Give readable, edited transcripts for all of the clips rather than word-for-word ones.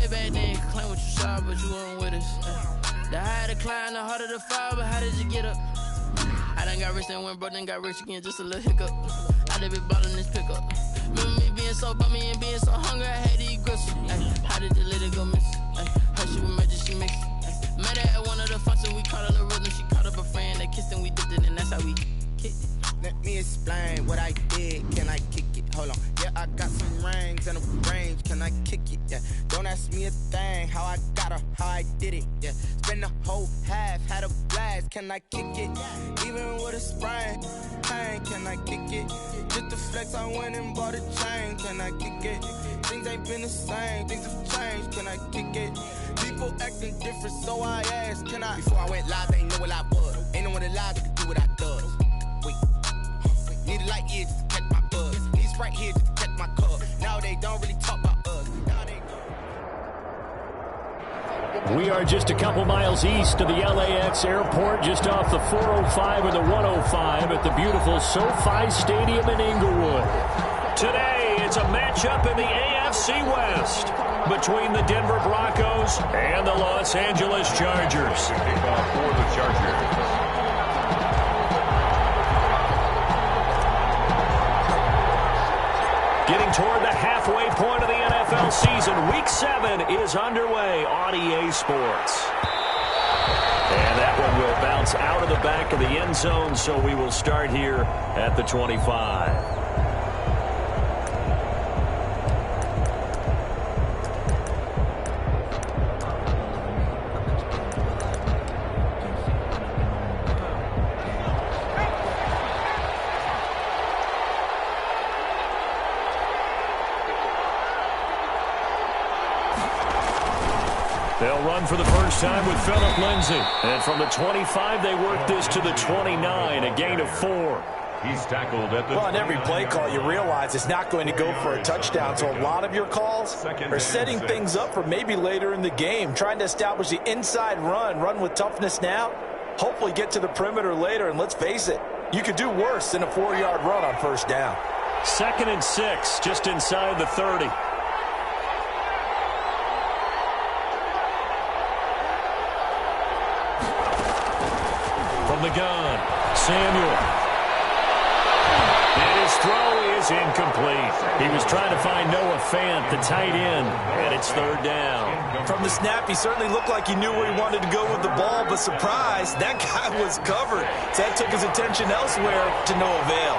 way back then, you could claim what you saw, but you weren't with us. The higher the climb, the harder the fall, but how did you get up? I done got rich and went broke, then got rich again, just a little hiccup. I done been ballin' this pickup. Remember me being so bummy and being so hungry, I had to eat gristle. How did the little go miss? Her she was magic, she mixed. Met her at one of the functions, we caught her the rhythm. She caught up a friend, they kissed and we dipped it, and that's how we kicked it. Let me explain what I did. Can I kick it? Hold on. Yeah, I got some rings and a range. Can I kick it? Yeah. Don't ask me a thing. How I got her, how I did it. Yeah. Spend the whole half, had a blast. Can I kick it? Even with a sprain. Pain, can I kick it? Just the flex, I went and bought a chain. Can I kick it? Things ain't been the same. Things have changed. Can I kick it? People acting different, so I asked. Can I? Before I went live, they ain't know what I was. Ain't no one alive that could do what I does. Wait. Need a light here just to catch my buzz. Need Sprite here just to catch my cup. Now they don't really talk about us. We are just a couple miles east of the LAX airport, just off the 405 or the 105 at the beautiful SoFi Stadium in Inglewood. Today, it's a matchup in the AFC West between the Denver Broncos and the Los Angeles Chargers. Kickoff for the Chargers. Getting toward the halfway point of the NFL season. Week 7 is underway on EA Sports. And that one will bounce out of the back of the end zone, so we will start here at the 25. They'll run for the first time with Phillip Lindsay. And from the 25, they work this to the 29, a gain of 4. He's tackled at the... Well, on every play call, you realize it's not going to go for a touchdown. So a lot of your calls are setting things up for maybe later in the game, trying to establish the inside run with toughness now, hopefully get to the perimeter later. And let's face it, you could do worse than a 4-yard run on first down. 2nd and 6, just inside the 30. From the gun, Samuel. And his throw is incomplete. He was trying to find Noah Fant, the tight end, and it's 3rd down. From the snap, he certainly looked like he knew where he wanted to go with the ball, but surprise, that guy was covered. So that took his attention elsewhere to no avail.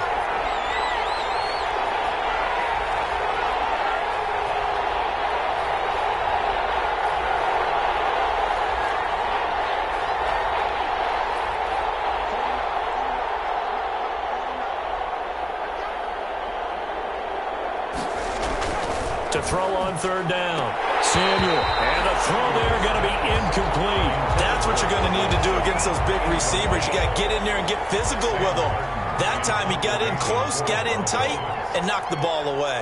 To throw on 3rd down. Samuel. And the throw there going to be incomplete. That's what you're going to need to do against those big receivers. You got to get in there and get physical with them. That time he got in close, got in tight, and knocked the ball away.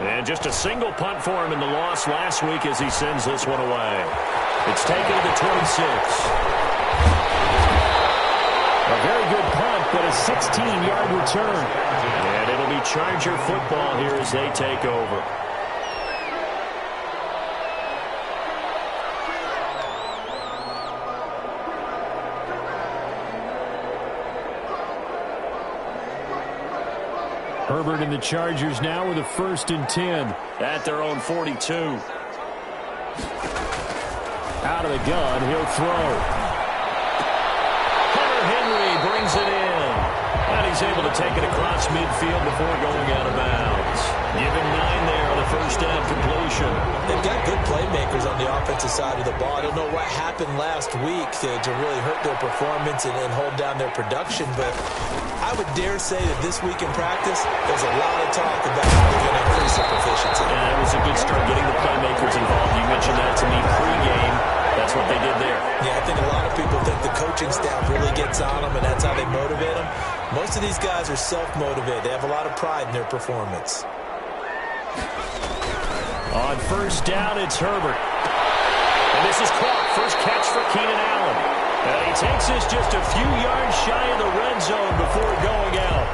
And just a single punt for him in the loss last week as he sends this one away. It's taken to the 26. A very good punt, but a 16-yard return. And it'll be Charger football here as they take over. Herbert and the Chargers now with a 1st and 10 at their own 42. Out of the gun, he'll throw. Hunter Henry brings it in. And he's able to take it across midfield before going out of bounds. Give him 9 there on the first down completion. They've got good playmakers on the offensive side of the ball. I don't know what happened last week to really hurt their performance and hold down their production, but I would dare say that this week in practice, there's a lot of talk about how they're going to increase their proficiency. And it was a good start getting the playmakers involved. You mentioned that to me pregame. That's what they did there. Yeah, I think a lot of people think the coaching staff really gets on them, and that's how they motivate them. Most of these guys are self-motivated. They have a lot of pride in their performance. On first down, it's Herbert. And this is caught. First catch for Keenan Allen. And he takes this just a few yards shy of the red zone before going out.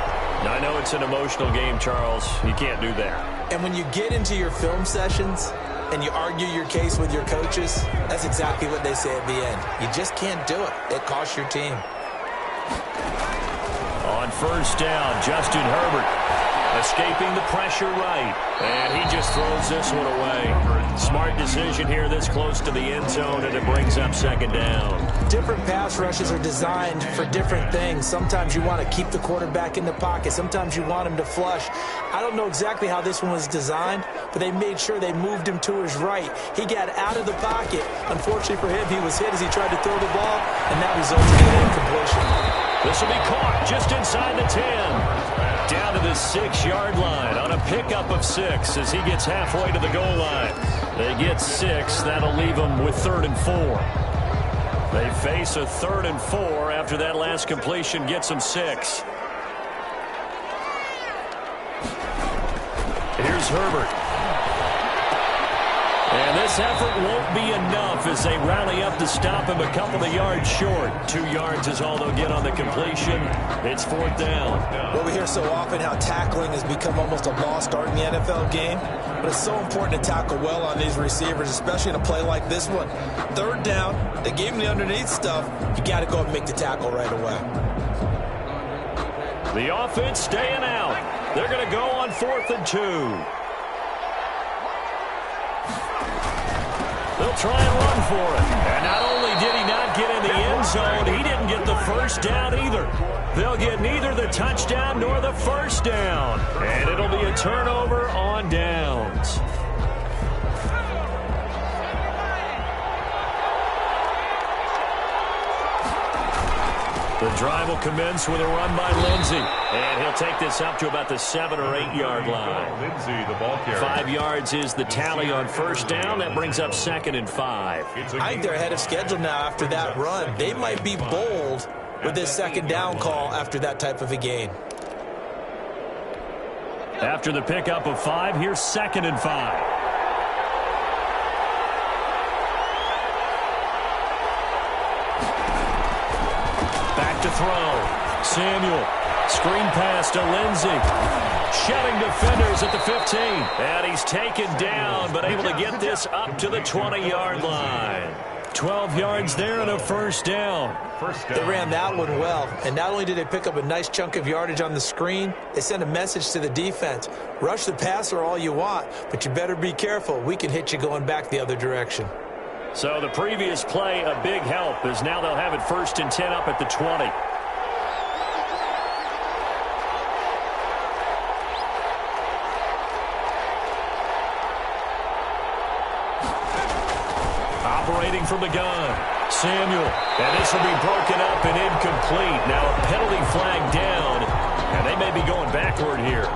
I know it's an emotional game, Charles. You can't do that. And when you get into your film sessions and you argue your case with your coaches, that's exactly what they say at the end. You just can't do it. It costs your team. On first down, Justin Herbert escaping the pressure right. And he just throws this one away. Smart decision here this close to the end zone, and it brings up second down. Different pass rushes are designed for different things. Sometimes you want to keep the quarterback in the pocket. Sometimes you want him to flush. I don't know exactly how this one was designed, but they made sure they moved him to his right. He got out of the pocket. Unfortunately for him, he was hit as he tried to throw the ball, and that resulted in an incompletion. This will be caught just inside the 10. Down to the 6-yard line on a pickup of 6 as he gets halfway to the goal line. They get 6. That'll leave them with 3rd and 4. They face a 3rd and 4 after that last completion gets them 6. Here's Herbert. And this effort won't be enough as they rally up to stop him a couple of yards short. 2 yards is all they'll get on the completion. It's 4th down. Well, we hear so often how tackling has become almost a lost art in the NFL game. But it's so important to tackle well on these receivers, especially in a play like this one. 3rd down, they gave him the underneath stuff. You got to go and make the tackle right away. The offense staying out. They're going to go on 4th and 2. They'll try and run for it. And not only did he not get in the end zone, he didn't get the first down either. They'll get neither the touchdown nor the first down. And it'll be a turnover on downs. The drive will commence with a run by Lindsey. And he'll take this up to about the 7 or 8 yard line. Lindsey, the ball carrier. 5 yards is the tally on first down. That brings up 2nd and 5. I think they're ahead of schedule now after that run. They might be bold with this 2nd down call after that type of a gain. After the pickup of 5, here's 2nd and 5. To throw. Samuel. Screen pass to Lindsey. Shoving defenders at the 15. And he's taken down, but able to get this up to the 20-yard line. 12 yards there and a first down. They ran that one well. And not only did they pick up a nice chunk of yardage on the screen, they sent a message to the defense. Rush the passer all you want, but you better be careful. We can hit you going back the other direction. So the previous play, a big help, as now they'll have it 1st and 10 up at the 20. Operating from the gun, Samuel. And this will be broken up and incomplete. Now a penalty flag down, and they may be going backward here.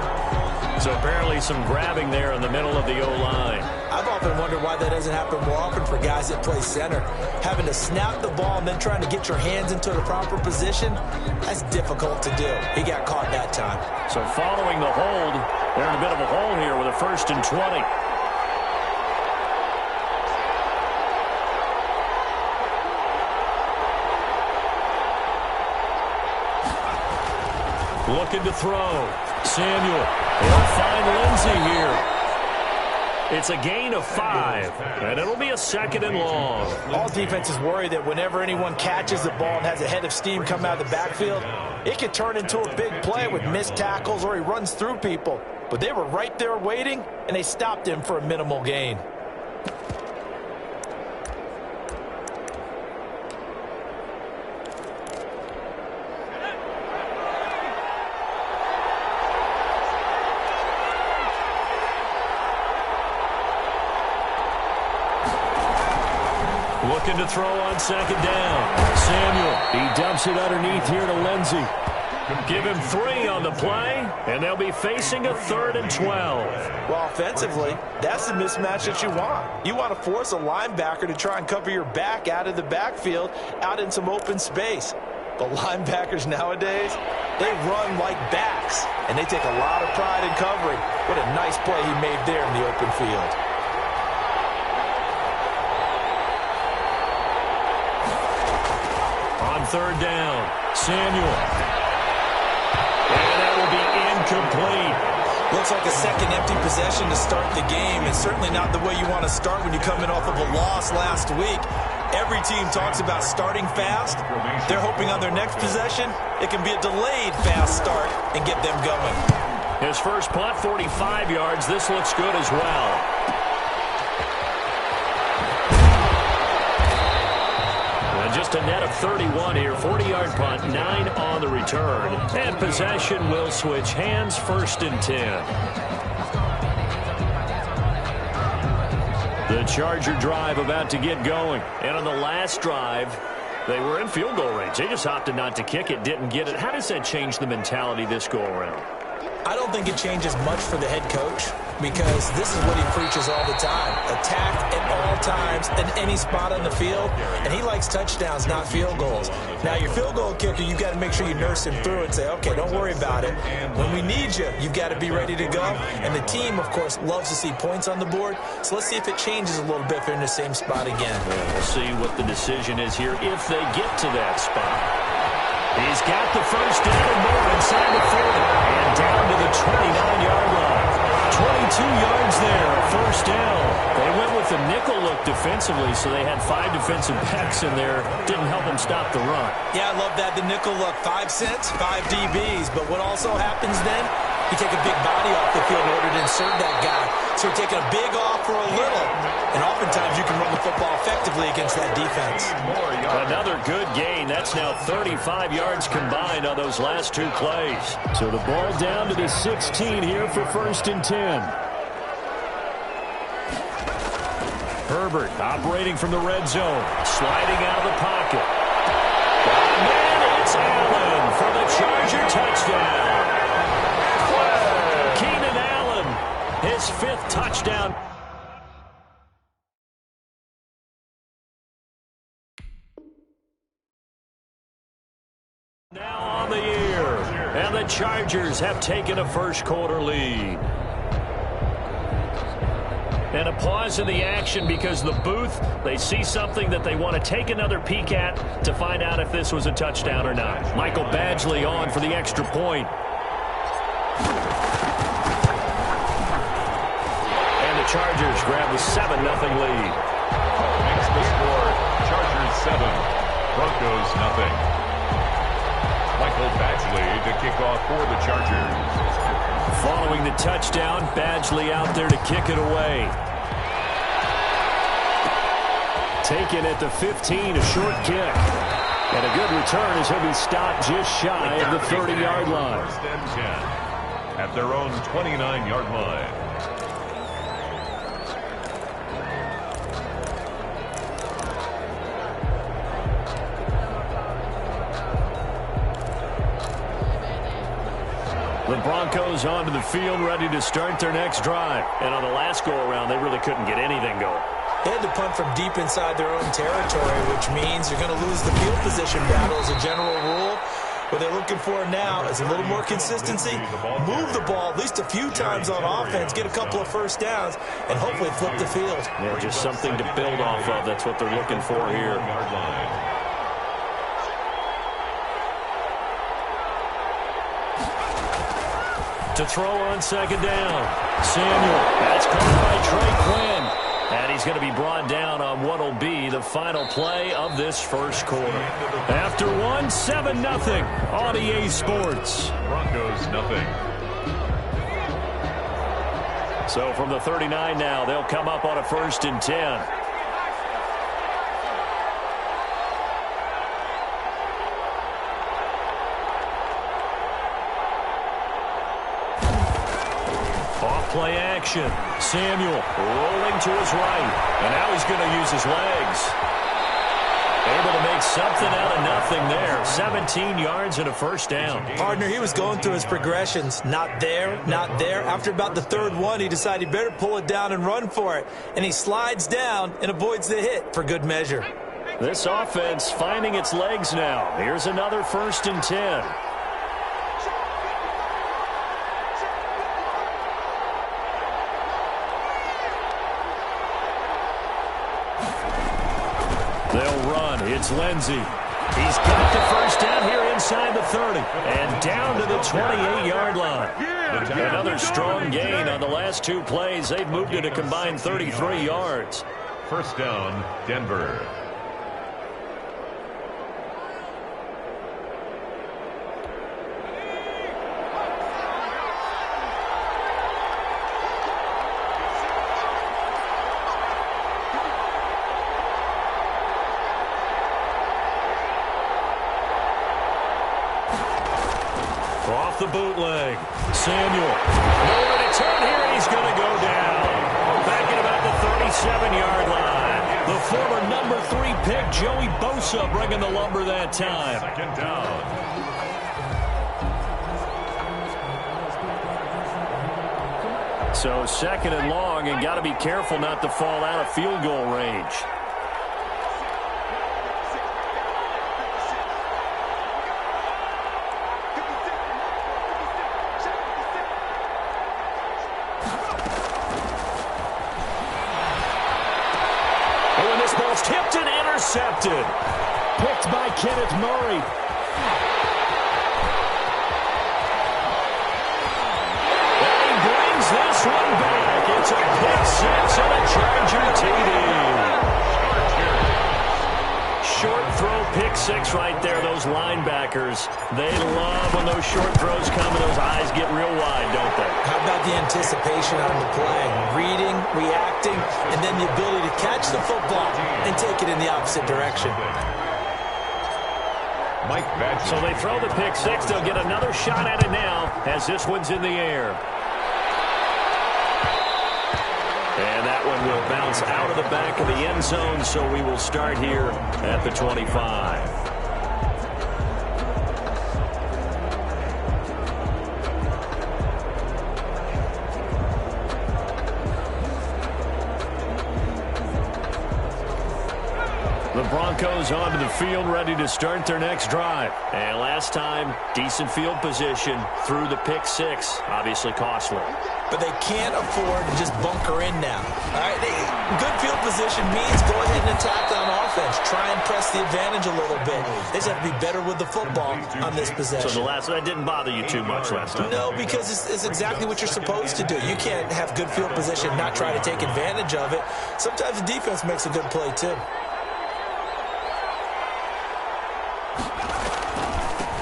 So apparently some grabbing there in the middle of the O-line. I've often wondered why that doesn't happen more often for guys that play center. Having to snap the ball and then trying to get your hands into the proper position, that's difficult to do. He got caught that time. So following the hold, they're in a bit of a hole here with a 1st and 20. Looking to throw. Samuel. They'll find Lindsey here. It's a gain of 5, and it'll be a 2nd and long. All defenses worry that whenever anyone catches the ball and has a head of steam come out of the backfield, it could turn into a big play with missed tackles or he runs through people. But they were right there waiting, and they stopped him for a minimal gain. Looking to throw on 2nd down. Samuel, he dumps it underneath here to Lindsey. Give him 3 on the play, and they'll be facing a 3rd and 12. Well, offensively, that's the mismatch that you want. You want to force a linebacker to try and cover your back out of the backfield, out in some open space. But linebackers nowadays, they run like backs, and they take a lot of pride in covering. What a nice play he made there in the open field. On 3rd down, Samuel. And that will be incomplete. Looks like a second empty possession to start the game, and certainly not the way you want to start when you come in off of a loss last week. Every team talks about starting fast. They're hoping on their next possession, it can be a delayed fast start and get them going. His first punt, 45 yards. This looks good as well. And just a net of 31 here. 40-yard punt, 9 on the return. And possession will switch hands, 1st and 10. The Charger drive about to get going. And on the last drive, they were in field goal range. They just opted not to kick it, didn't get it. How does that change the mentality this go around? I don't think it changes much for the head coach because this is what he preaches all the time. Attack at all times in any spot on the field, and he likes touchdowns, not field goals. Now, your field goal kicker, you've got to make sure you nurse him through and say, okay, don't worry about it. When we need you, you've got to be ready to go. And the team, of course, loves to see points on the board. So let's see if it changes a little bit if they're in the same spot again. Well, we'll see what the decision is here if they get to that spot. He's got the first down and more inside the 40 and down to the 29-yard line. 22 yards there, first down. They went with the nickel look defensively, so they had 5 defensive backs in there. Didn't help them stop the run. Yeah, I love that, the nickel look. 5 cents, 5 DBs. But what also happens then, you take a big body off the field in order to insert that guy. So you're taking a big off for a little. And oftentimes you can run the football effectively against that defense. Another good gain. That's now 35 yards combined on those last 2 plays. So the ball down to the 16 here for 1st and 10. Herbert operating from the red zone. Sliding out of the pocket. And it's Allen for the Charger touchdown. Keenan Allen, his 5th touchdown. Now on the year, and the Chargers have taken a first-quarter lead. And a pause in the action because the booth, they see something that they want to take another peek at to find out if this was a touchdown or not. Michael Badgley on for the extra point. And the Chargers grab the 7-0 lead. Makes the score Chargers 7, Broncos 0. Michael Badgley to kick off for the Chargers. Following the touchdown, Badgley out there to kick it away. Taken at the 15, a short kick. And a good return as he'll be stopped just shy of the 30-yard line. 1st and 10 at their own 29-yard line. The Broncos onto the field, ready to start their next drive. And on the last go-around, they really couldn't get anything going. They had to punt from deep inside their own territory, which means you're going to lose the field position battle as a general rule. What they're looking for now is a little more consistency, move the ball at least a few times on offense, get a couple of first downs, and hopefully flip the field. Yeah, just something to build off of. That's what they're looking for here. To throw on 2nd down. Samuel. That's caught by Trey Quinn. And he's going to be brought down on what will be the final play of this first quarter. After one, 7-0 on EA Sports. Broncos 0. So from the 39 now, they'll come up on a 1st and 10. Play action. Samuel rolling to his right. And now he's going to use his legs. Able to make something out of nothing there. 17 yards and a first down. Partner, he was going through his progressions. Not there, not there. After about the 3rd one, he decided he better pull it down and run for it. And he slides down and avoids the hit for good measure. This offense finding its legs now. Here's another 1st and 10. They'll run. It's Lindsey. He's got the first down here inside the 30 and down to the 28-yard line. Another strong gain on the last 2 plays. They've moved it a combined 33 yards. First down, Denver. Off the bootleg. Samuel. Nowhere to turn here, and he's going to go down. Back at about the 37-yard line. The former number 3 pick, Joey Bosa, bringing the lumber that time. Second down. So second and long, and got to be careful not to fall out of field goal range. Tipped and intercepted. Picked by Kenneth Murray. And he brings this one back. It's a pick 6 and a Charger TD. Short throw, pick 6 right there. Those linebackers, they love when those short throws come and those eyes get real wide, don't they? How about the anticipation on the play? Reading, reacting, and then the ability to catch the football and take it in the opposite direction. Mike Badger. So they throw the pick 6. They'll get another shot at it now as this one's in the air. And that one will bounce out of the back of the end zone, so we will start here at the 25. The Broncos onto the field, ready to start their next drive. And last time, decent field position through the pick 6. Obviously costly. But they can't afford to just bunker in now. All right, good field position means go ahead and attack on offense. Try and press the advantage a little bit. They just have to be better with the football on this possession. So that didn't bother you too much last time? No, because it's exactly what you're supposed to do. You can't have good field position, not try to take advantage of it. Sometimes the defense makes a good play, too.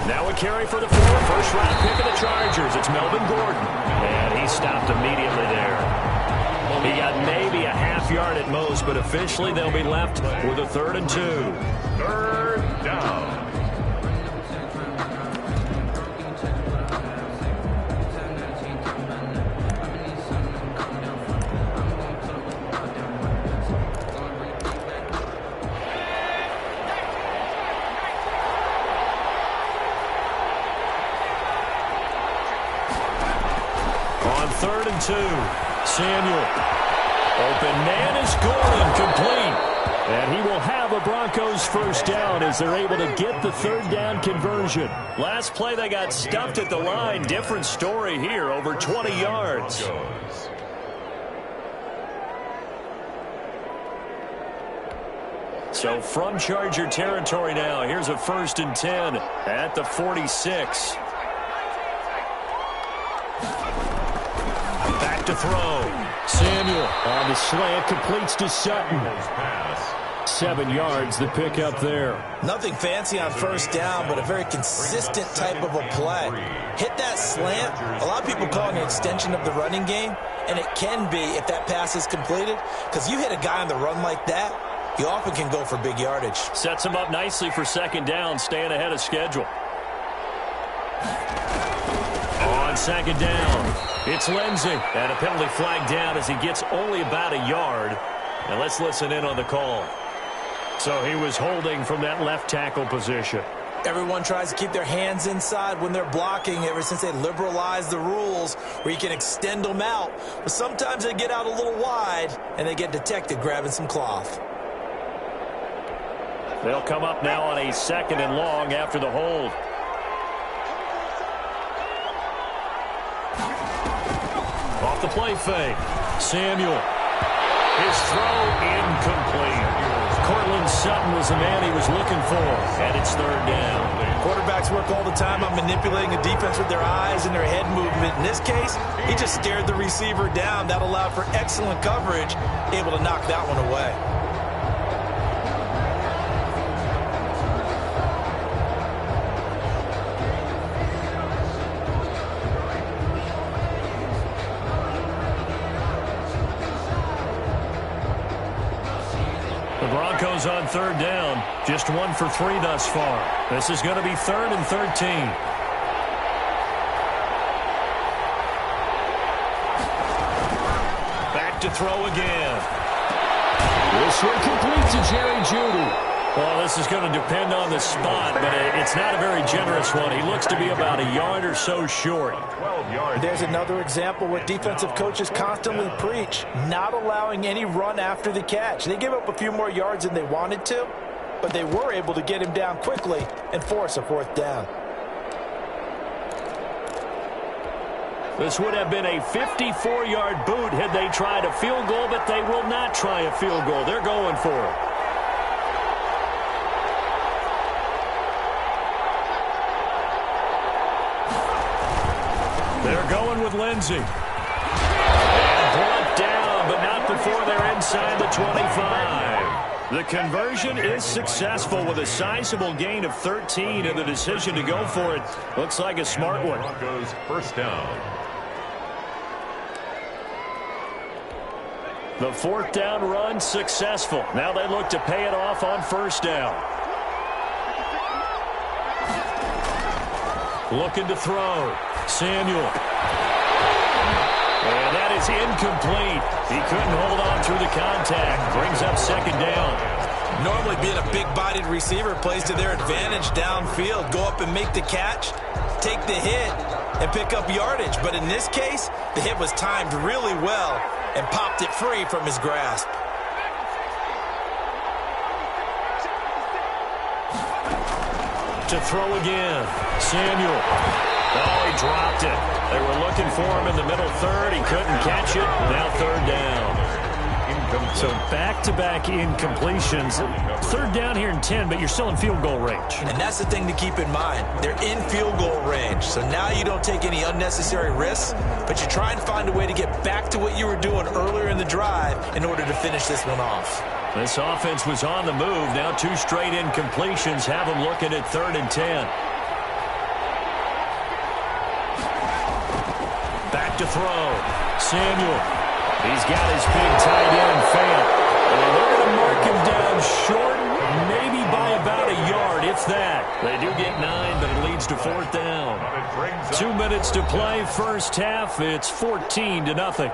Now a carry for the first-round pick of the Chargers. It's Melvin Gordon. And he stopped immediately there. He got maybe a half yard at most, but officially they'll be left with a 3rd and 2. Third down. On 3rd and 2, Samuel. Open man is Gordon, complete. And he will have a Broncos first down as they're able to get the 3rd down conversion. Last play they got stuffed at the line. Different story here, over 20 yards. So from Charger territory now, here's a 1st and 10 at the 46. Back to throw. Samuel on the slant, completes to Sutton. 7 yards, the pick up there. Nothing fancy on 1st down, but a very consistent type of a play. Hit that slant. A lot of people call it an extension of the running game, and it can be if that pass is completed, because you hit a guy on the run like that, you often can go for big yardage. Sets him up nicely for 2nd down, staying ahead of schedule. On 2nd down, it's Lindsey. And a penalty flag down as he gets only about a yard. And let's listen in on the call. So he was holding from that left tackle position. Everyone tries to keep their hands inside when they're blocking ever since they liberalized the rules where you can extend them out. But sometimes they get out a little wide and they get detected grabbing some cloth. They'll come up now on a 2nd and long after the hold. Off the play fake. Samuel. His throw incomplete. Cortland Sutton was the man he was looking for, and it's third down. Quarterbacks work all the time on manipulating the defense with their eyes and their head movement. In this case, he just stared the receiver down. That allowed for excellent coverage, able to knock that one away. The Broncos on third down, just 1 for 3 thus far. This is going to be 3rd and 13. Back to throw again. This one complete to Jerry Jeudy. Well, this is going to depend on the spot, but it's not a very generous one. He looks to be about a yard or so short. 12 yards. There's another example what defensive coaches constantly preach, not allowing any run after the catch. They give up a few more yards than they wanted to, but they were able to get him down quickly and force a 4th down. This would have been a 54-yard boot had they tried a field goal, but they will not try a field goal. They're going for it. They're going with Lindsey. And brought down, but not before they're inside the 25. The conversion is successful with a sizable gain of 13, and the decision to go for it looks like a smart one. Broncos first down. The 4th down run successful. Now they look to pay it off on 1st down. Looking to throw. Samuel. And that is incomplete. He couldn't hold on through the contact. Brings up 2nd down. Normally being a big-bodied receiver plays to their advantage downfield. Go up and make the catch, take the hit, and pick up yardage. But in this case, the hit was timed really well and popped it free from his grasp. To throw again. Samuel. Oh, he dropped it. They were looking for him in the middle 3rd. He couldn't catch it. Now 3rd down. So back-to-back incompletions. 3rd down here in 10, but you're still in field goal range. And that's the thing to keep in mind. They're in field goal range. So now you don't take any unnecessary risks, but you try and find a way to get back to what you were doing earlier in the drive in order to finish this one off. This offense was on the move. Now 2 straight incompletions have them looking at 3rd and 10. Back to throw. Samuel. He's got his big tight end, Fant. And they're going to mark him down short, maybe by about a yard, if that. They do get 9, but it leads to 4th down. 2 minutes to play, 1st half. It's 14-0.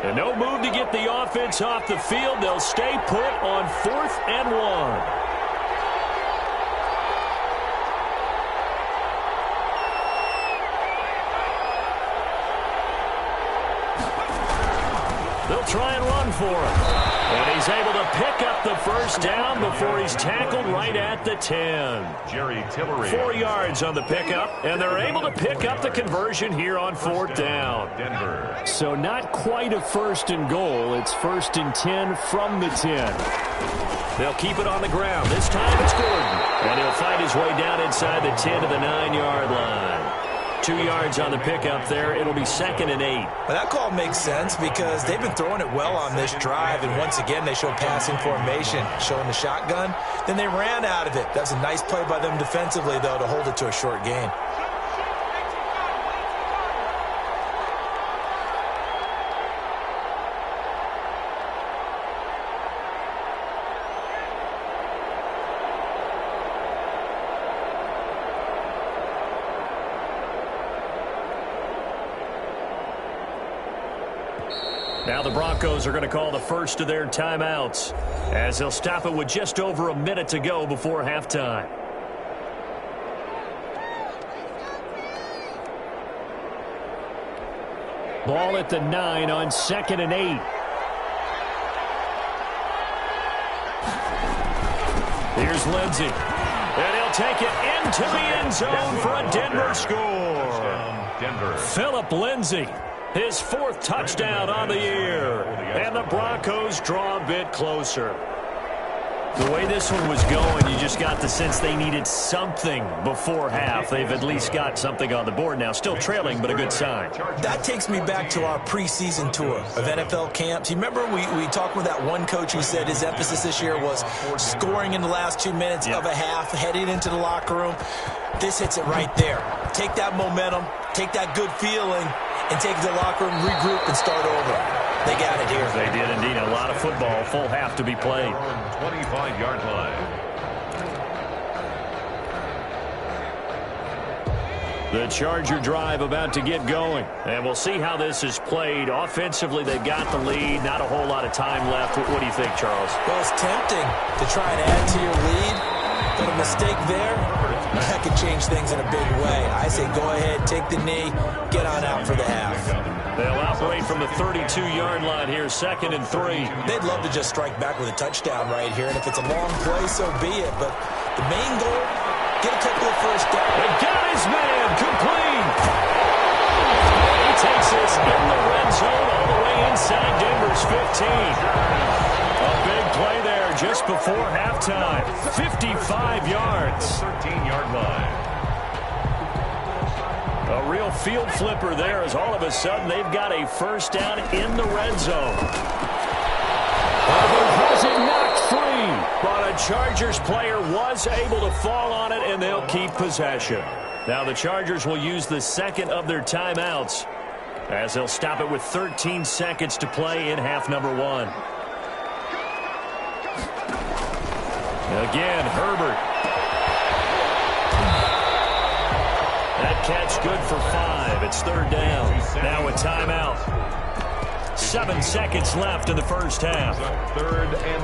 And no move to get the offense off the field. They'll stay put on 4th and 1. They'll try and run for him. And he's able to pick up the 1st down before he's tackled right at the 10. Jerry Tillery. 4 yards on the pickup, and they're able to pick up the conversion here on 4th down. Denver. So not quite a 1st and goal. It's 1st and 10 from the 10. They'll keep it on the ground. This time it's Gordon. And he'll fight his way down inside the 10 to the 9-yard line. 2 yards on the pickup there. It'll be 2nd and 8. Well, that call makes sense because they've been throwing it well on this drive, and once again they show passing formation, showing the shotgun. Then they ran out of it. That's a nice play by them defensively, though, to hold it to a short gain. Now the Broncos are going to call the first of their timeouts as they'll stop it with just over a minute to go before halftime. Ball at the 9 on 2nd and 8. Here's Lindsey. And take it into the end zone for a Denver score. Denver. Phillip Lindsay, his 4th touchdown on the year. And the Broncos draw a bit closer. The way this one was going, you just got the sense they needed something before half. They've at least got something on the board now. Still trailing, but a good sign. That takes me back to our preseason tour of NFL camps. You remember we talked with that one coach who said his emphasis this year was scoring in the last 2 minutes of a half, heading into the locker room. This hits it right there. Take that momentum, take that good feeling, and take it to the locker room, regroup, and start over. They got it here. They did indeed. A lot of football, full half to be played. 25-yard line. The Charger drive about to get going. And we'll see how this is played. Offensively, they've got the lead. Not a whole lot of time left. What do you think, Charles? Well, it's tempting to try and add to your lead. But a mistake there, that could change things in a big way. I say go ahead, take the knee, get on out for the half. They'll operate from the 32-yard line here, 2nd and 3. They'd love to just strike back with a touchdown right here, and if it's a long play, so be it. But the main goal, get a couple of first downs. They got his man, complete. He takes this in the red zone all the way inside Denver's 15. A big play there just before halftime. 55 yards. 13-yard line. A real field flipper there as all of a sudden they've got a first down in the red zone. Has it knocked free, but a Chargers player was able to fall on it, and they'll keep possession. Now the Chargers will use the 2nd of their timeouts as they'll stop it with 13 seconds to play in half number 1. Again, Herbert. That catch good for 5. It's 3rd down. Now a timeout. 7 seconds left in the first half. 3rd and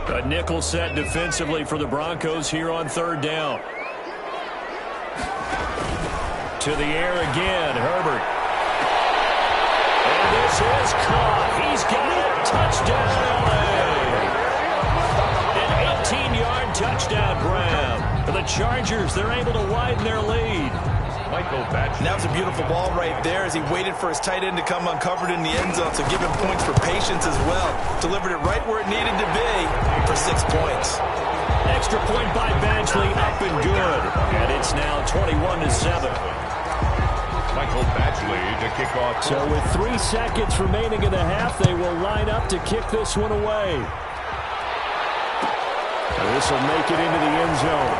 14. A nickel set defensively for the Broncos here on 3rd down. To the air again, Herbert. And this is caught. He's got it. Touchdown, LA. An 18-yard touchdown grab. For the Chargers, they're able to widen their lead. Michael Batch. That was a beautiful ball right there as he waited for his tight end to come uncovered in the end zone, so give him points for patience as well. Delivered it right where it needed to be for 6 points. Extra point by Badgley, up and good. And it's now 21-7. Michael Batchley to kick off. So with 3 seconds remaining in the half, they will line up to kick this one away. This will make it into the end zone.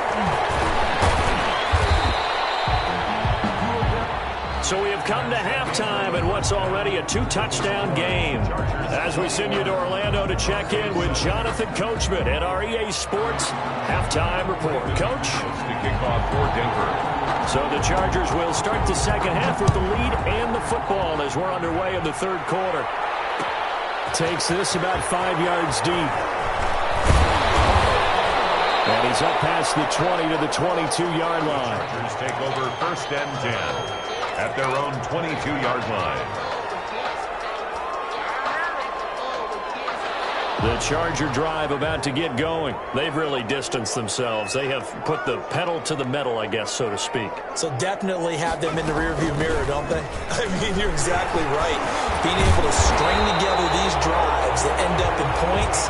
So we have come to halftime in what's already a 2-touchdown game. As we send you to Orlando to check in with Jonathan Coachman at our EA Sports Halftime Report. Coach? To kick off for Denver. So the Chargers will start the second half with the lead and the football as we're underway in the 3rd quarter. Takes this about 5 yards deep. And he's up past the 20 to the 22-yard line. Chargers take over 1st and 10 at their own 22-yard line. The Charger drive about to get going. They've really distanced themselves. They have put the pedal to the metal, I guess, so to speak. So definitely have them in the rearview mirror, don't they? I mean, you're exactly right. Being able to string together these drives that end up in points,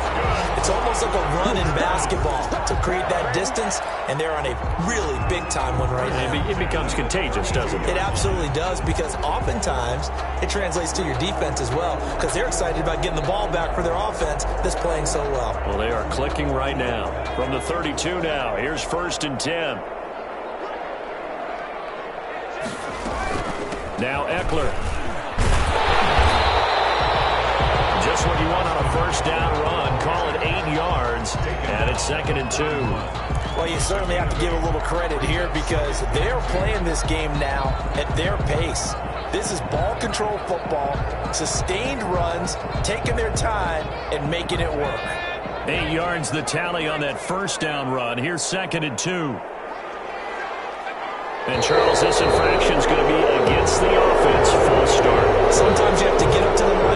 it's almost like a run in basketball to create that distance, and they're on a really big-time one right now. It becomes contagious, doesn't it? It absolutely does, because oftentimes it translates to your defense as well, because they're excited about getting the ball back for their offense that's playing so well. Well, they are clicking right now. From the 32 now, here's 1st and 10. Now Eckler. Just what you want on a first down run. Call it 8 yards, and it's 2nd and 2. Well, you certainly have to give a little credit here because they're playing this game now at their pace. This is ball control football, sustained runs, taking their time and making it work. 8 yards the tally on that first down run. Here's 2nd and 2. And Charles, this infraction is going to be against the offense. False start. Sometimes you have to get up to the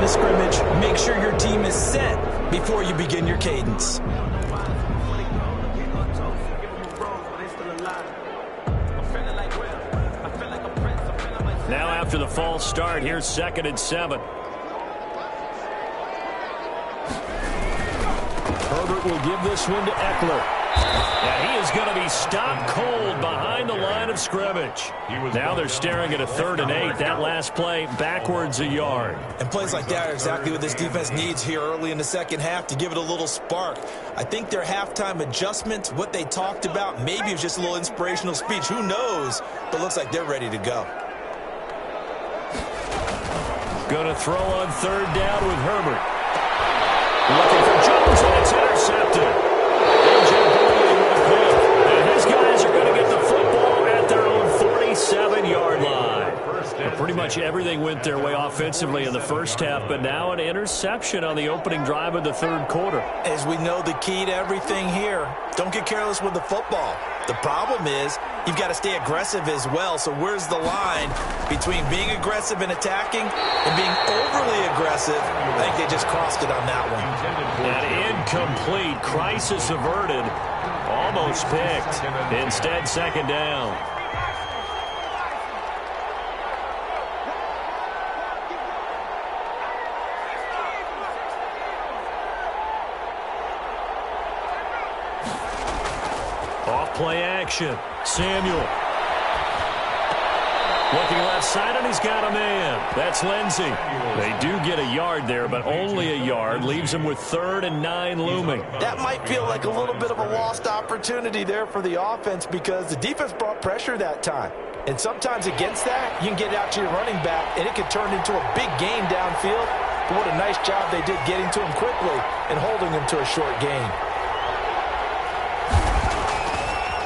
before you begin your cadence. Now after the false start, here's 2nd and 7. Herbert will give this one to Eckler. And he is going to be stopped cold behind the line of scrimmage. Now they're staring at a 3rd and 8. That last play backwards a yard. And plays like that are exactly what this defense needs here early in the second half to give it a little spark. I think their halftime adjustments, what they talked about, maybe it was just a little inspirational speech. Who knows? But looks like they're ready to go. Going to throw on 3rd down with Herbert. Looking for Jones, and it's intercepted. And his guys are going to get the football at their own 47-yard line. But pretty much everything went their way offensively in the first half, but now an interception on the opening drive of the 3rd quarter. As we know, the key to everything here, don't get careless with the football. The problem is you've got to stay aggressive as well. So where's the line between being aggressive and attacking and being overly aggressive? I think they just crossed it on that one. An incomplete, crisis averted, almost picked. Instead, 2nd down. Play action. Samuel. Looking left side, and he's got a man. That's Lindsey. They do get a yard there, but only a yard. Leaves them with 3rd and 9 looming. That might feel like a little bit of a lost opportunity there for the offense because the defense brought pressure that time. And sometimes against that, you can get it out to your running back, and it could turn into a big gain downfield. But what a nice job they did getting to him quickly and holding him to a short gain.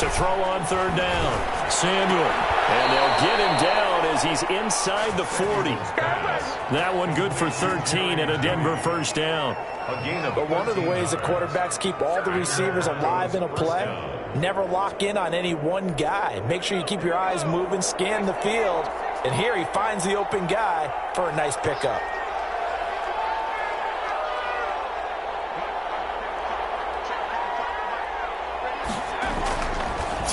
To throw on 3rd down, Samuel. And they'll get him down as he's inside the 40. That one good for 13 and a Denver 1st down. But one of the ways the quarterbacks keep all the receivers alive in a play, never lock in on any one guy. Make sure you keep your eyes moving, scan the field. And here he finds the open guy for a nice pickup.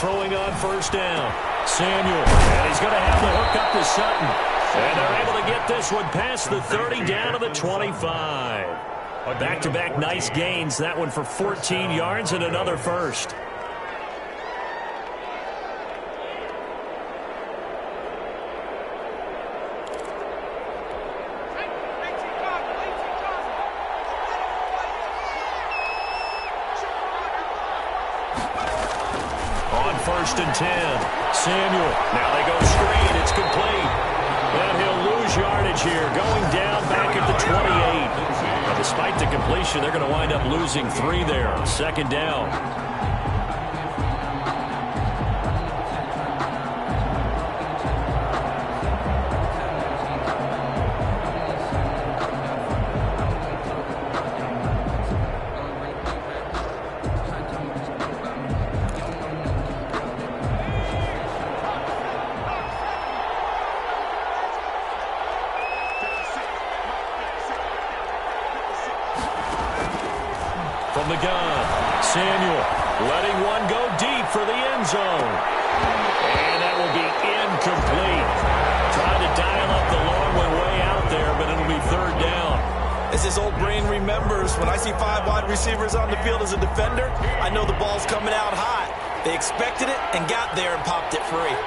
Throwing on 1st down, Samuel, and he's going to have to hook up to Sutton. And they're able to get this one past the 30 down to the 25. Back-to-back nice gains, that one for 14 yards and another 1st. On 1st and 10, Samuel. Now they go straight. It's complete. And he'll lose yardage here, going down back at the 28. Now, despite the completion, they're going to wind up losing 3 there. 2nd down. From the gun, Samuel letting one go deep for the end zone. And that will be incomplete. Trying to dial up the long one way out there, but it'll be 3rd down. As his old brain remembers, when I see 5 wide receivers on the field as a defender, I know the ball's coming out hot. They expected it and got there and popped it free.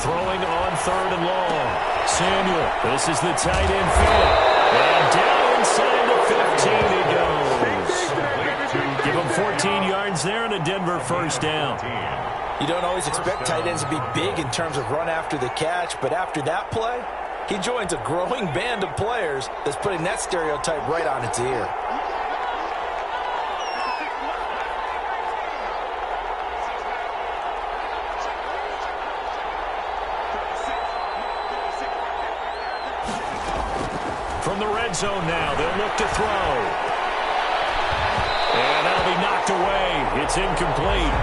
Throwing on 3rd and long. Samuel, this is the tight end field. And down inside the 15 he goes. Give him 14 yards there and a Denver 1st down. You don't always expect tight ends to be big in terms of run after the catch, but after that play, he joins a growing band of players that's putting that stereotype right on its ear. From the red zone now, they'll look to throw. And that'll be knocked away. It's incomplete.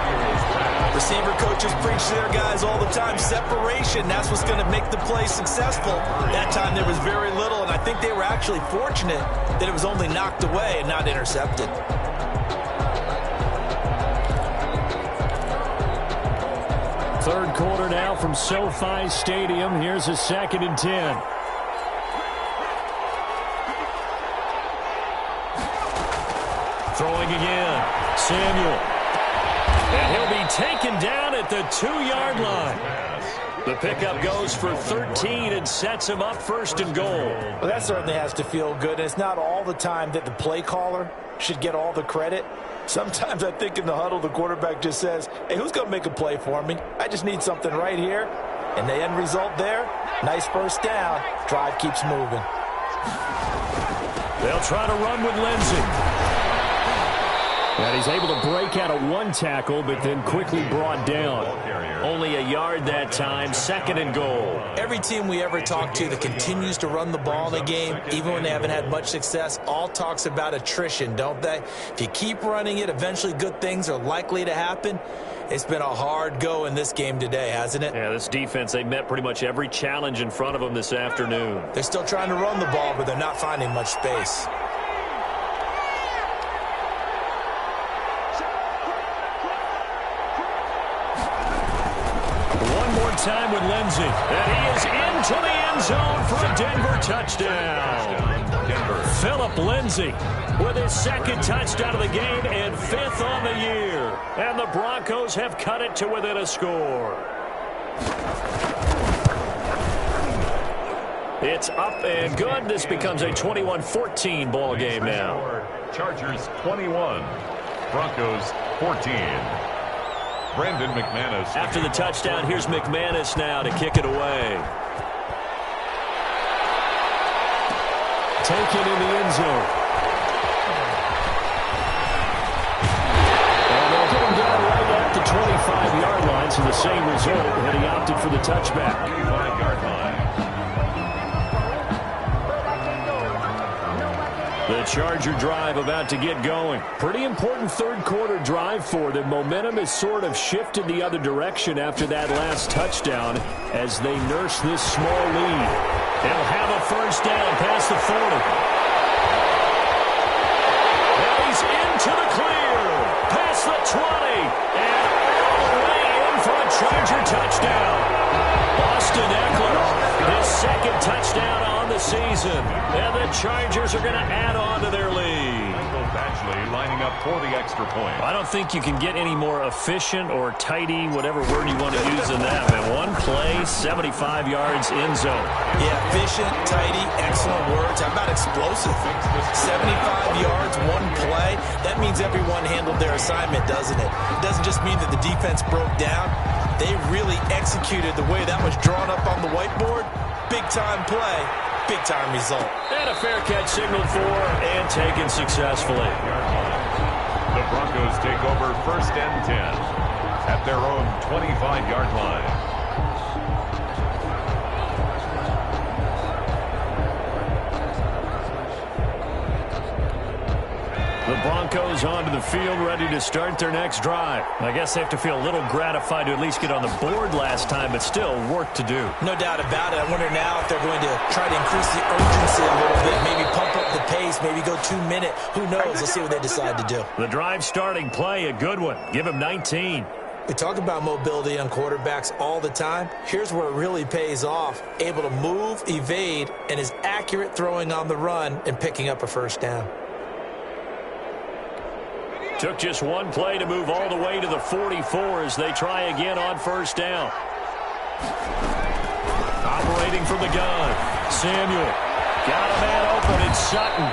Receiver coaches preach to their guys all the time. Separation, that's what's going to make the play successful. That time there was very little, and I think they were actually fortunate that it was only knocked away and not intercepted. Third quarter now from SoFi Stadium. Here's a 2nd and 10. Throwing again. Samuel. And he'll be taken down at the 2-yard line. The pickup goes for 13 and sets him up 1st and goal. Well, that certainly has to feel good. And it's not all the time that the play caller should get all the credit. Sometimes I think in the huddle, the quarterback just says, hey, who's going to make a play for me? I just need something right here. And the end result there, nice first down. Drive keeps moving. They'll try to run with Lindsey. And he's able to break out of 1 tackle, but then quickly brought down. Only a yard that time, 2nd and goal. Every team we ever talk to that continues to run the ball in a game, even when they haven't had much success, all talks about attrition, don't they? If you keep running it, eventually good things are likely to happen. It's been a hard go in this game today, hasn't it? Yeah, this defense, they met pretty much every challenge in front of them this afternoon. They're still trying to run the ball, but they're not finding much space. Time with Lindsey, and he is into the end zone for a Denver touchdown. Philip Lindsey with his 2nd touchdown of the game and 5th on the year. And the Broncos have cut it to within a score. It's up and good. This becomes a 21-14 ball game now. Chargers 21, Broncos 14. Brandon McManus. After the touchdown, here's McManus now to kick it away. Taken in the end zone. And they'll get him down right at the 25-yard line, so the same result, and he opted for the touchback. 25-yard line. The Charger drive about to get going. Pretty important third quarter drive for them. Momentum has sort of shifted the other direction after that last touchdown as they nurse this small lead. They'll have a first down past the 40. And he's into the clear. Past the 20. And all the way in for a Charger touchdown. Austin Eckler, his 2nd touchdown on the season. And the Chargers are going to add on to their lead. Lining up for the extra point. I don't think you can get any more efficient or tidy, whatever word you want to use in that. Man, 1 play, 75 yards, end zone. Yeah, efficient, tidy, excellent words. How about explosive? 75 yards, 1 play. That means everyone handled their assignment, doesn't it? It doesn't just mean that the defense broke down. They really executed the way that was drawn up on the whiteboard. Big-time play. Big-time result. And a fair catch signaled for and taken successfully. The Broncos take over 1st and 10 at their own 25-yard line. The Broncos onto the field, ready to start their next drive. I guess they have to feel a little gratified to at least get on the board last time, but still work to do. No doubt about it. I wonder now if they're going to try to increase the urgency a little bit, maybe pump up the pace, maybe go 2-minute. Who knows? Let's see what they decide to do. The drive starting play, a good one. Give him 19. We talk about mobility on quarterbacks all the time. Here's where it really pays off. Able to move, evade, and is accurate throwing on the run and picking up a first down. Took just 1 play to move all the way to the 44 as they try again on first down. Operating from the gun. Samuel. Got a man open. It's Sutton.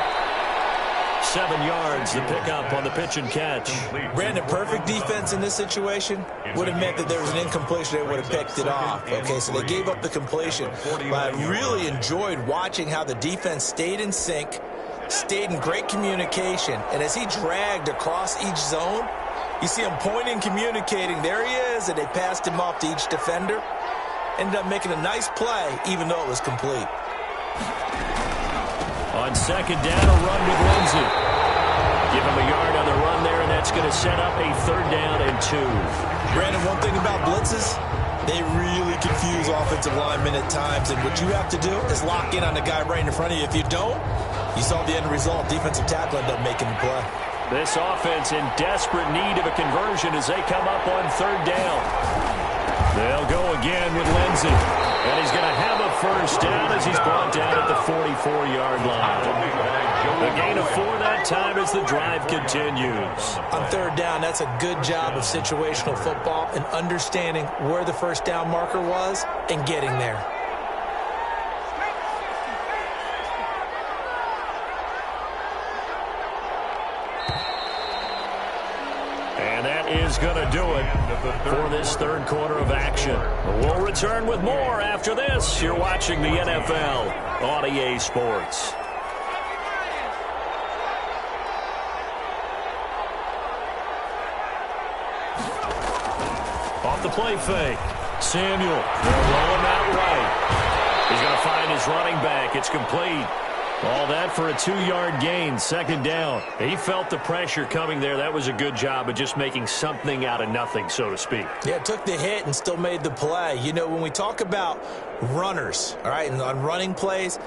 7 yards, the pickup on the pitch and catch. Brandon, perfect defense in this situation would have meant that there was an incompletion. They would have picked it off. Okay, so they gave up the completion. But I really enjoyed watching how the defense stayed in sync, stayed in great communication, and as he dragged across each zone, you see him pointing, communicating. There he is, and they passed him off to each defender. Ended up making a nice play, even though it was complete. On second down, a run with Lindsey. Give him a yard on the run there, and that's That's going to set up a 3rd down and 2. Brandon, one thing about blitzes, they really confuse offensive linemen at times, and what you have to do is lock in on the guy right in front of you. If you don't, you saw the end result. Defensive tackle ended up making the play. This offense in desperate need of a conversion as they come up on 3rd down. They'll go again with Lindsey. And he's going to have a 1st down as he's brought down at the 44-yard line. A gain of 4 that time as the drive continues. On 3rd down, that's a good job of situational football and understanding where the 1st down marker was and getting there. Is going to do it for this 3rd quarter of action. We'll return with more after this. You're watching the NFL on EA Sports. Off the play fake. Samuel. They'll roll him out right. He's going to find his running back. It's complete. All that for a 2-yard gain, 2nd down. He felt the pressure coming there. That was a good job of just making something out of nothing, so to speak. Yeah, took the hit and still made the play. You know, when we talk about runners, all right, and on running plays,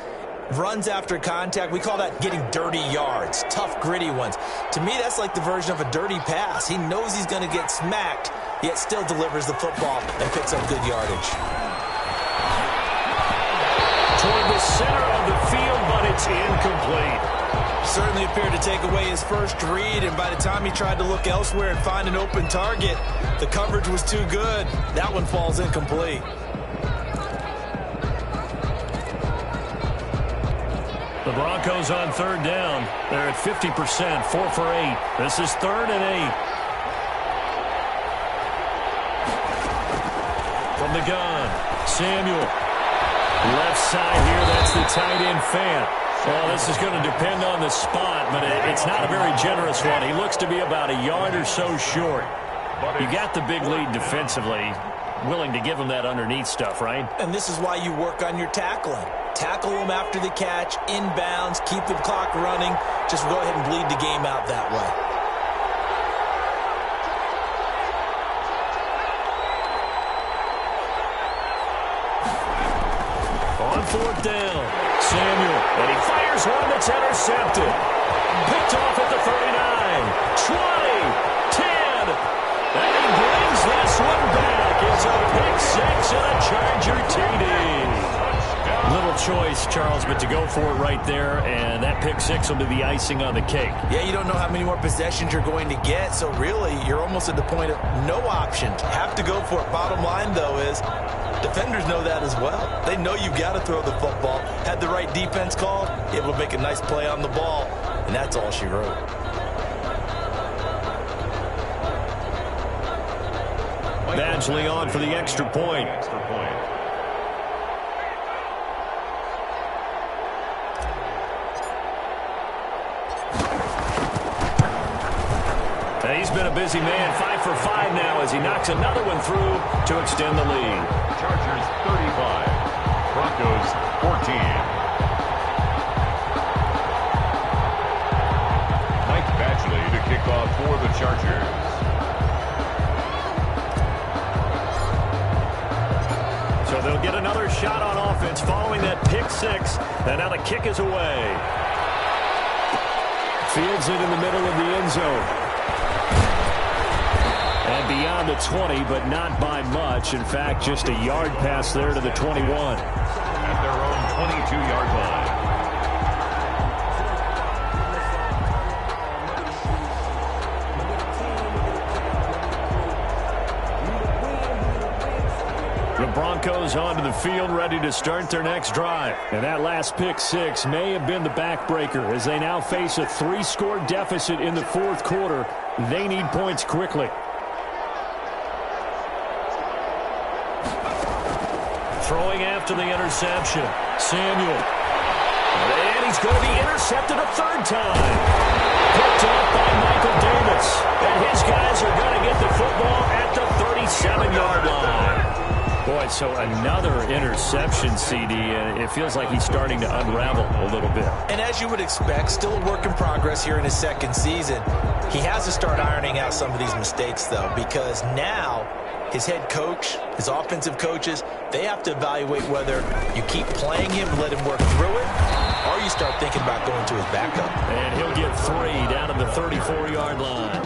runs after contact, we call that getting dirty yards, tough, gritty ones. To me, that's like the version of a dirty pass. He knows he's going to get smacked, yet still delivers the football and picks up good yardage. Toward the center of the field, but it's incomplete. Certainly appeared to take away his first read, and by the time he tried to look elsewhere and find an open target, the coverage was too good. That one falls incomplete. The Broncos on 3rd down. They're at 50%, 4 for 8. This is 3rd and 8. From the gun, Samuel. Left side here, that's the tight end Fant. Well, this is going to depend on the spot, but it's not a very generous one. He looks to be about a yard or so short. You got the big lead defensively, willing to give him that underneath stuff, right? And this is why you work on your tackling. Tackle him after the catch, inbounds, keep the clock running. Just go ahead and bleed the game out that way. On 4th down, Samuel, and he fires one that's intercepted. Picked off at the 39, 20, 10, and he brings this one back. It's a pick 6 and a Charger TD. Little choice, Charles, but to go for it right there, and that pick 6 will be the icing on the cake. Yeah, you don't know how many more possessions you're going to get, so really you're almost at the point of no option. Have to go for it. Bottom line, though, is defenders know that as well. They know you've got to throw the football. Had the right defense called, able to make a nice play on the ball, and that's all she wrote. Badgley on for the extra point. He's been a busy man, 5 for 5 now as he knocks another one through to extend the lead. Chargers 35, Broncos 14. Mike Badgley to kick off for the Chargers. So they'll get another shot on offense following that pick 6, and now the kick is away. Fields it in the middle of the end zone. And beyond the 20, but not by much. In fact, just a yard pass there to the 21. At their own 22-yard line. The Broncos onto the field, ready to start their next drive. And that last pick 6 may have been the backbreaker as they now face a 3-score deficit in the 4th quarter. They need points quickly. Throwing after the interception. Samuel. And he's going to be intercepted a 3rd time. Picked off by Michael Davis. And his guys are going to get the football at the 37-yard line. Boy, so another interception, CD, and it feels like he's starting to unravel a little bit. And as you would expect, still a work in progress here in his second season. He has to start ironing out some of these mistakes, though, because now his head coach, his offensive coaches, they have to evaluate whether you keep playing him and let him work through it, or you start thinking about going to his backup. And he'll get 3 down at the 34-yard line.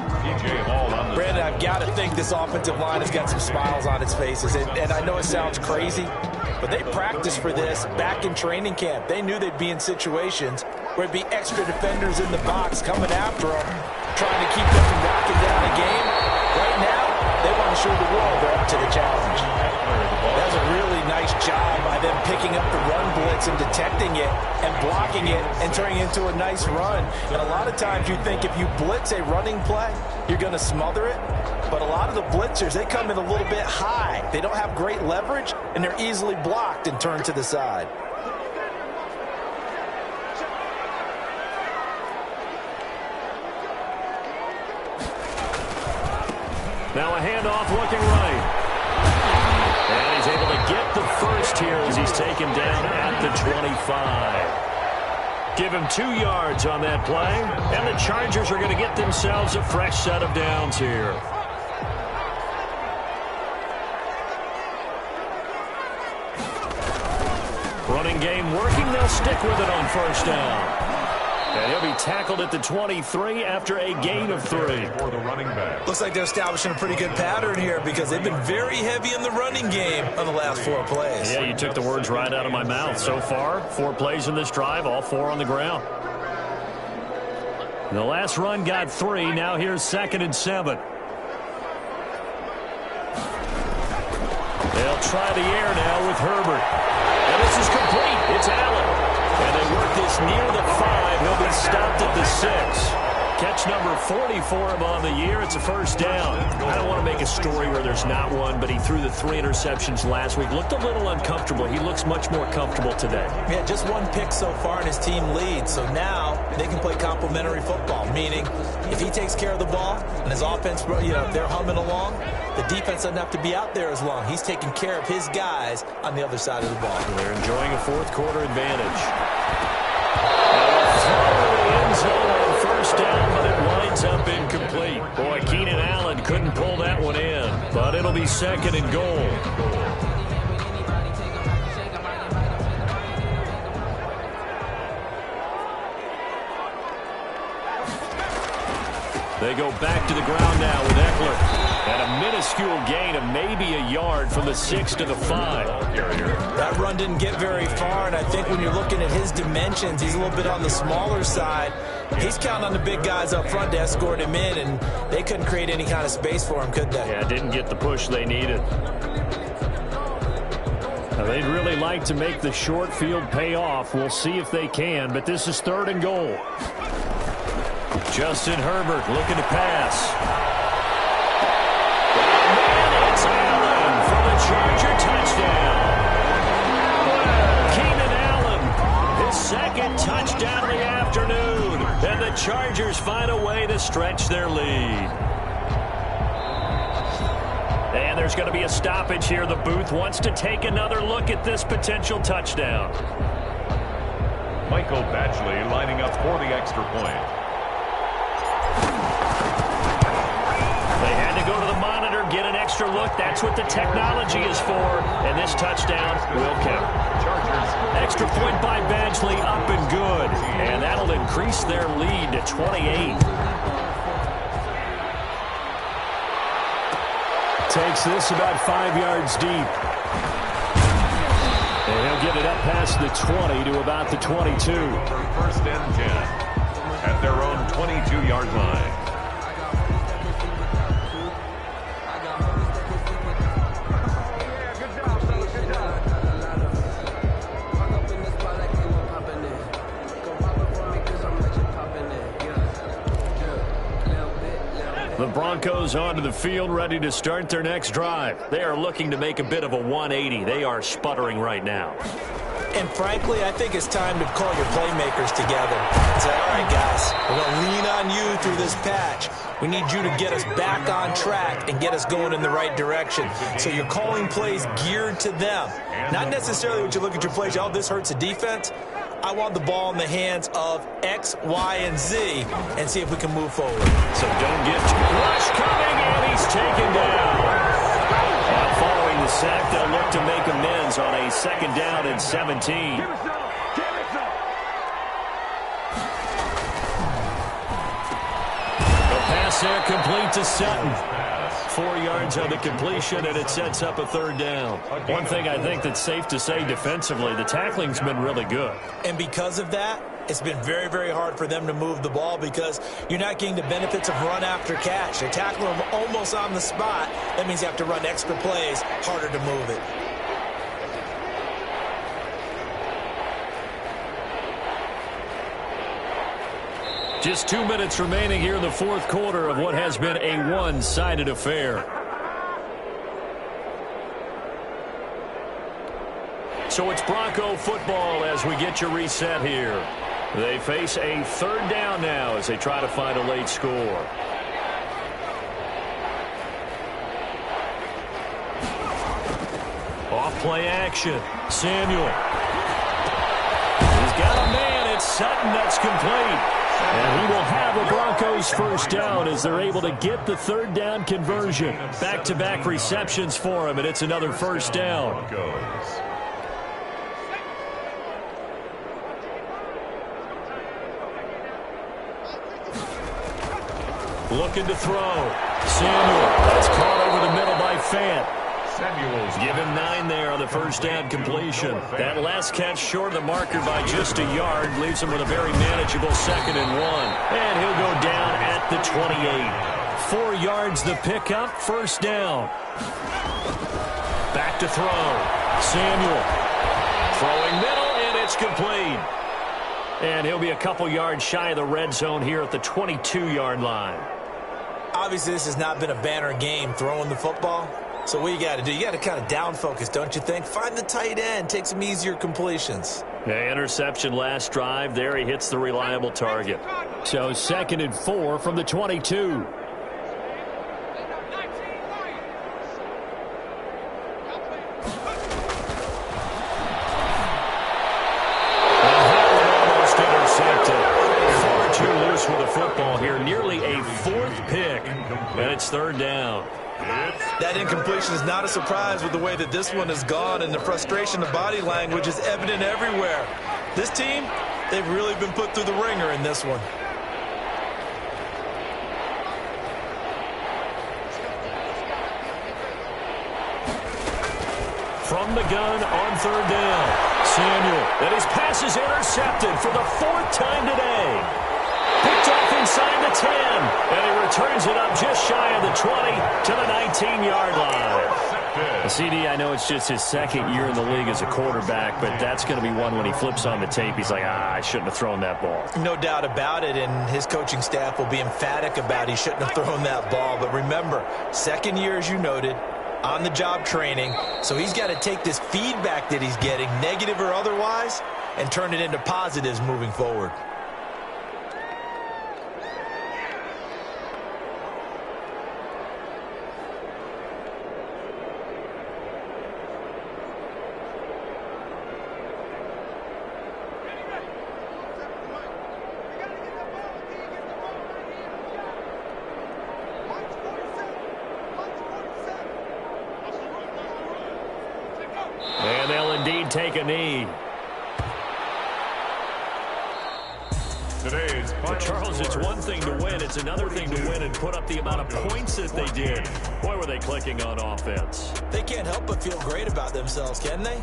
Brandon, I've got to think this offensive line has got some smiles on its faces. And I know it sounds crazy, but they practiced for this back in training camp. They knew they'd be in situations where it'd be extra defenders in the box coming after them, trying to keep them from knocking down a game. Right now, they want to show the world they're up to the challenge. That was a really nice job by them picking up the run blitz and detecting it and blocking it and turning it into a nice run. And a lot of times you think if you blitz a running play, you're going to smother it. But a lot of the blitzers, they come in a little bit high. They don't have great leverage, and they're easily blocked and turned to the side. Now a handoff looking right. And he's able to get the first here as he's taken down at the 25. Give him 2 yards on that play. And the Chargers are going to get themselves a fresh set of downs here. Running game working. They'll stick with it on first down. And he'll be tackled at the 23 after a gain of 3. For the running back. Looks like they're establishing a pretty good pattern here because they've been very heavy in the running game on the last 4 plays. Yeah, you took the words right out of my mouth. So far, 4 plays in this drive, all 4 on the ground. The last run got 3. Now here's 2nd and 7. They'll try the air now with Herbert. And this is complete. It's Allen. And they work this near the 5. He'll be stopped at the 6. Catch number 40 for him on the year. It's a first down. I don't want to make a story where there's not one, but he threw the 3 interceptions last week. Looked a little uncomfortable. He looks much more comfortable today. Yeah, just 1 pick so far and his team leads. So now they can play complementary football, meaning if he takes care of the ball and his offense, they're humming along, the defense doesn't have to be out there as long. He's taking care of his guys on the other side of the ball. They're enjoying a 4th quarter advantage. End zone on first down, but it winds up incomplete. Boy, Keenan Allen couldn't pull that one in, but it'll be 2nd and goal. They go back to the ground now with Eckler. And a minuscule gain of maybe a yard from the 6 to the 5. That run didn't get very far, and I think when you're looking at his dimensions, he's a little bit on the smaller side. He's counting on the big guys up front to escort him in, and they couldn't create any kind of space for him, could they? Yeah, didn't get the push they needed. Now, they'd really like to make the short field pay off. We'll see if they can, but this is 3rd and goal. Justin Herbert looking to pass. It's Allen for the Charger touchdown. Keenan Allen, his 2nd touchdown of the afternoon. And the Chargers find a way to stretch their lead. And there's going to be a stoppage here. The booth wants to take another look at this potential touchdown. Michael Badgley lining up for the extra point. They had to go to the monitor, get an extra look. That's what the technology is for. And this touchdown will count. Extra point by Badgley, up and good. And that'll increase their lead to 28. Takes this about 5 yards deep. And he'll get it up past the 20 to about the 22. 1st and 10 at their own 22-yard line. The Broncos onto the field, ready to start their next drive. They are looking to make a bit of a 180. They are sputtering right now. And frankly, I think it's time to call your playmakers together and say, all right, guys, we're going to lean on you through this patch. We need you to get us back on track and get us going in the right direction. So you're calling plays geared to them. Not necessarily when you look at your plays, oh, this hurts the defense. I want the ball in the hands of X, Y, and Z and see if we can move forward. So don't get rush coming, and he's taken down. Following the sack, they'll look to make amends on a 2nd down and 17. The pass there complete to Sutton. 4 yards on the completion, and it sets up a 3rd down. One thing I think that's safe to say defensively, the tackling's been really good. And because of that, it's been very, very hard for them to move the ball because you're not getting the benefits of run after catch. They're tackling them almost on the spot. That means you have to run extra plays, harder to move it. Just 2 minutes remaining here in the 4th quarter of what has been a one-sided affair. So it's Bronco football as we get you reset here. They face a 3rd down now as they try to find a late score. Off play action. Samuel. He's got a man. It's Sutton. That's complete. And he will have a Broncos 1st down as they're able to get the 3rd down conversion. Back-to-back receptions for him, and it's another 1st down. Looking to throw. Samuel. That's caught over the middle by Fant. Give him 9 there on the 1st down completion. That last catch short of the marker by just a yard leaves him with a very manageable 2nd and 1. And he'll go down at the 28. 4 yards the pickup, 1st down. Back to throw. Samuel. Throwing middle, and it's complete. And he'll be a couple yards shy of the red zone here at the 22-yard line. Obviously, this has not been a banner game throwing the football. So what you got to do, you got to kind of down focus, don't you think? Find the tight end, take some easier completions. Yeah, interception last drive. There he hits the reliable target. So 2nd and 4 from the 22. Almost intercepted. Far too loose with the football here. Nearly a 4th pick. And it's 3rd down. That incompletion is not a surprise with the way that this one has gone, and the frustration, the body language is evident everywhere. This team, they've really been put through the ringer in this one. From the gun on 3rd down. Samuel, and his pass is intercepted for the 4th time today. Picked off inside the 10, and he returns it up just shy of the 20 to the 19-yard line. CD, I know it's just his 2nd year in the league as a quarterback, but that's going to be one when he flips on the tape. He's like, I shouldn't have thrown that ball. No doubt about it, and his coaching staff will be emphatic about he shouldn't have thrown that ball. But remember, 2nd year, as you noted, on-the-job training, so he's got to take this feedback that he's getting, negative or otherwise, and turn it into positives moving forward. And they'll indeed take a knee. Well, Charles, it's one thing to win. It's another thing to win and put up the amount of points that they did. Boy, were they clicking on offense. They can't help but feel great about themselves, can they?